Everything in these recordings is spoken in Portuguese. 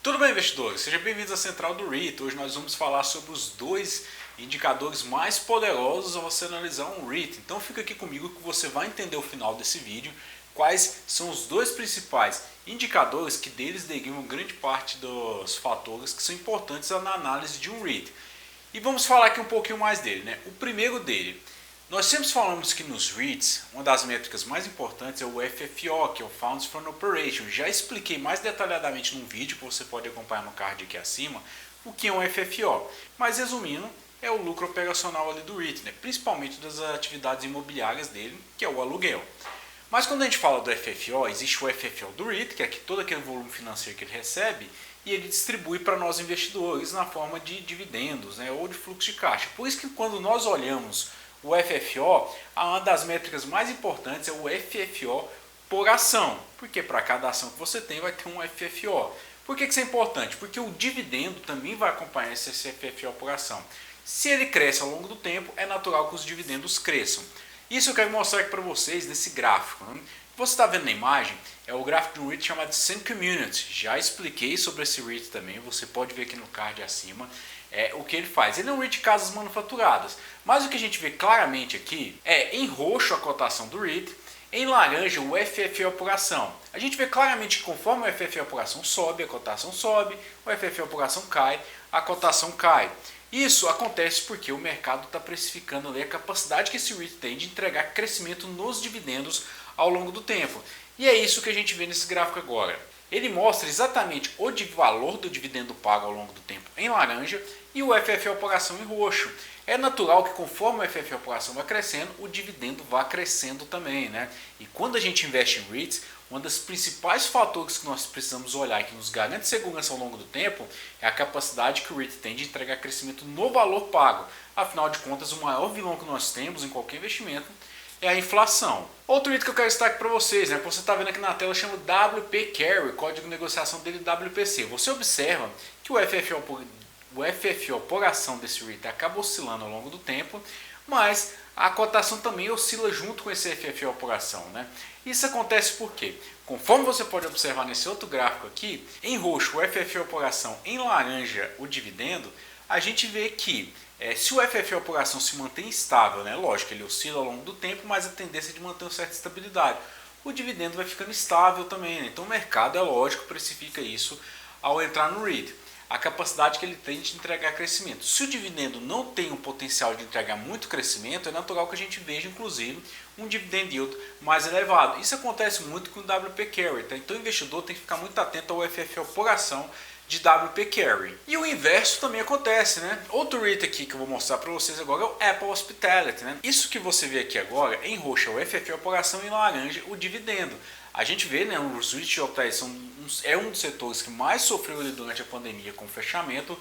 Tudo bem, investidores? Sejam bem-vindos à Central do REIT. Hoje nós vamos falar sobre os dois indicadores mais poderosos ao você analisar um REIT. Então fica aqui comigo que você vai entender o final desse vídeo quais são os dois principais indicadores que deles derivam grande parte dos fatores que são importantes na análise de um REIT. E vamos falar aqui um pouquinho mais dele, né? O primeiro dele, nós sempre falamos que nos REITs, uma das métricas mais importantes é o FFO, que é o Funds From Operation. Já expliquei mais detalhadamente num vídeo que você pode acompanhar no card aqui acima, o que é um FFO. Mas resumindo, é o lucro operacional ali do REIT, né? Principalmente das atividades imobiliárias dele, que é o aluguel. Mas quando a gente fala do FFO, existe o FFO do REIT, que é todo aquele volume financeiro que ele recebe, e ele distribui para nós investidores na forma de dividendos, né, ou de fluxo de caixa. Por isso que quando nós olhamos o FFO, uma das métricas mais importantes é o FFO por ação, porque para cada ação que você tem vai ter um FFO. Por que isso é importante? Porque o dividendo também vai acompanhar esse FFO por ação. Se ele cresce ao longo do tempo, é natural que os dividendos cresçam. Isso eu quero mostrar aqui para vocês nesse gráfico. Né? Você está vendo na imagem, é o gráfico de um REIT chamado Sun Community. Já expliquei sobre esse REIT também, você pode ver aqui no card acima. O que ele faz. Ele é um REIT de casas manufaturadas, mas o que a gente vê claramente aqui é em roxo a cotação do REIT, em laranja o FFO por ação. A gente vê claramente que conforme o FFO por ação sobe, a cotação sobe, o FFO por ação cai, a cotação cai. Isso acontece porque o mercado está precificando ali a capacidade que esse REIT tem de entregar crescimento nos dividendos ao longo do tempo. E é isso que a gente vê nesse gráfico agora. Ele mostra exatamente o valor do dividendo pago ao longo do tempo em laranja e o FFO por ação em roxo. É natural que conforme o FFO por ação vai crescendo, o dividendo vai crescendo também, né? E quando a gente investe em REITs, um dos principais fatores que nós precisamos olhar e que nos garante segurança ao longo do tempo é a capacidade que o REIT tem de entregar crescimento no valor pago. Afinal de contas, o maior vilão que nós temos em qualquer investimento é a inflação. Outro item que eu quero destacar para vocês, né? Você está vendo aqui na tela, chama WP Carry, código de negociação dele WPC. Você observa que o FFO por ação desse REIT acaba oscilando ao longo do tempo, mas a cotação também oscila junto com esse FFO por ação, né? Isso acontece porque, conforme você pode observar nesse outro gráfico aqui, em roxo o FFO por ação, em laranja o dividendo, a gente vê que se o FFO por ação se mantém estável, né? Lógico, ele oscila ao longo do tempo, mas a tendência é de manter uma certa estabilidade. O dividendo vai ficando estável também, né? Então o mercado, é lógico, precifica isso ao entrar no REIT. A capacidade que ele tem de entregar crescimento. Se o dividendo não tem um potencial de entregar muito crescimento, é natural que a gente veja, inclusive, um dividend yield mais elevado. Isso acontece muito com o WP Carry, tá? Então o investidor tem que ficar muito atento ao FFO por ação de WP Carry. E o inverso também acontece, né? Outro REIT aqui que eu vou mostrar para vocês agora é o Apple Hospitality, né? Isso que você vê aqui agora, em roxo é o FFO por ação e em laranja o dividendo. A gente vê, né, os REITs de hotéis é um dos setores que mais sofreu ali durante a pandemia com o fechamento.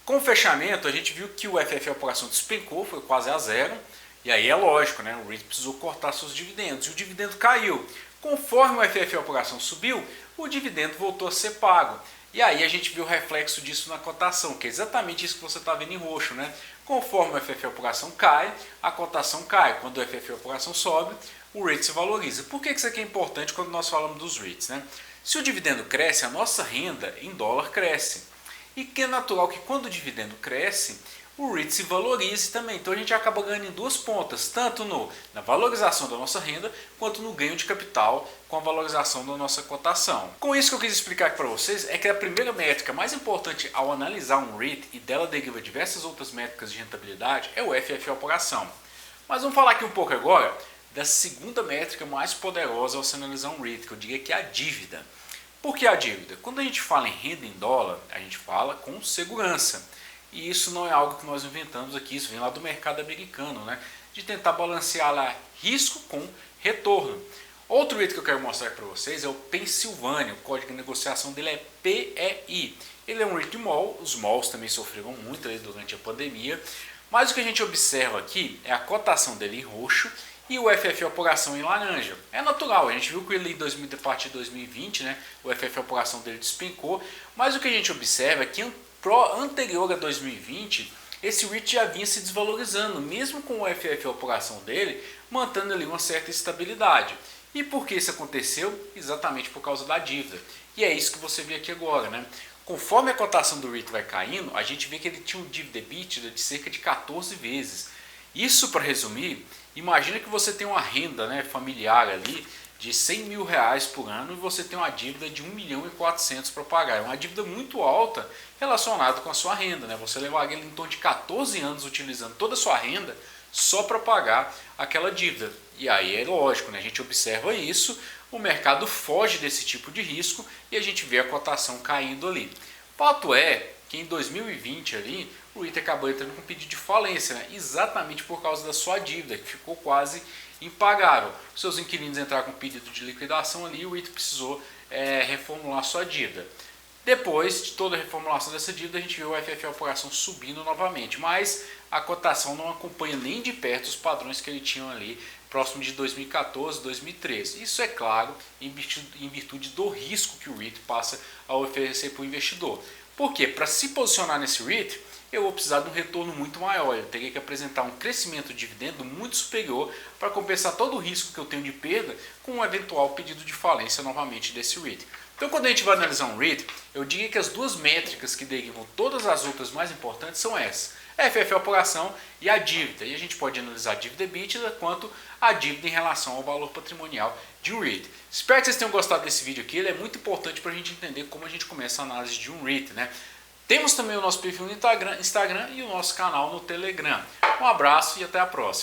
Com o fechamento, a gente viu que o FFO por ação despencou, foi quase a zero. E aí é lógico, né, o REIT precisou cortar seus dividendos e o dividendo caiu. Conforme o FFO por ação subiu, o dividendo voltou a ser pago. E aí a gente viu o reflexo disso na cotação, que é exatamente isso que você está vendo em roxo, né? Conforme o FFO por ação cai, a cotação cai. Quando o FFO por ação sobe, o REIT se valoriza. Por que isso aqui é importante quando nós falamos dos REITs, né? Se o dividendo cresce, a nossa renda em dólar cresce. E que é natural que quando o dividendo cresce, o REIT se valorize também. Então a gente acaba ganhando em duas pontas, tanto na valorização da nossa renda, quanto no ganho de capital com a valorização da nossa cotação. Com isso que eu quis explicar aqui para vocês é que a primeira métrica mais importante ao analisar um REIT, e dela deriva diversas outras métricas de rentabilidade, é o FFO por ação. Mas vamos falar aqui um pouco agora da segunda métrica mais poderosa ao se analisar um REIT, que eu diria que é a dívida. Por que a dívida? Quando a gente fala em renda em dólar, a gente fala com segurança. E isso não é algo que nós inventamos aqui, isso vem lá do mercado americano, né? De tentar balancear lá risco com retorno. Outro item que eu quero mostrar para vocês é o Pensilvânia, o código de negociação dele é PEI. Ele é um REIT de mall, os malls também sofreram muito ali durante a pandemia, mas o que a gente observa aqui é a cotação dele em roxo e o FFO por ação em laranja. É natural, a gente viu que ele a partir de 2020, né, o FFO por ação dele despencou, mas o que a gente observa é que anterior a 2020, esse REIT já vinha se desvalorizando, mesmo com o FFO por ação dele, mantendo ali uma certa estabilidade. E por que isso aconteceu? Exatamente por causa da dívida. E é isso que você vê aqui agora, né? Conforme a cotação do REIT vai caindo, a gente vê que ele tinha um dívida EBITDA de cerca de 14 vezes. Isso, para resumir, imagina que você tem uma renda, né, familiar ali de 100 mil reais por ano e você tem uma dívida de 1.400.000 para pagar. É uma dívida muito alta relacionada com a sua renda, né? Você levaria em torno de 14 anos utilizando toda a sua renda só para pagar aquela dívida. E aí é lógico, né? A gente observa isso, o mercado foge desse tipo de risco e a gente vê a cotação caindo ali. Fato é que em 2020 ali, o REIT acabou entrando com pedido de falência, né? Exatamente por causa da sua dívida, que ficou quase impagável. Os seus inquilinos entraram com pedido de liquidação ali e o REIT precisou reformular sua dívida. Depois de toda a reformulação dessa dívida, a gente viu o FFA operação subindo novamente, mas a cotação não acompanha nem de perto os padrões que ele tinha ali próximo de 2014, 2013. Isso é claro em virtude do risco que o REIT passa a oferecer para o investidor. Por quê? Para se posicionar nesse REIT, eu vou precisar de um retorno muito maior. Eu teria que apresentar um crescimento de dividendo muito superior para compensar todo o risco que eu tenho de perda com um eventual pedido de falência novamente desse REIT. Então, quando a gente vai analisar um REIT, eu diria que as duas métricas que derivam todas as outras mais importantes são essas: a FFA operação e a dívida. E a gente pode analisar a dívida EBITDA quanto a dívida em relação ao valor patrimonial de um REIT. Espero que vocês tenham gostado desse vídeo aqui. Ele é muito importante para a gente entender como a gente começa a análise de um REIT, né? Temos também o nosso perfil no Instagram e o nosso canal no Telegram. Um abraço e até a próxima.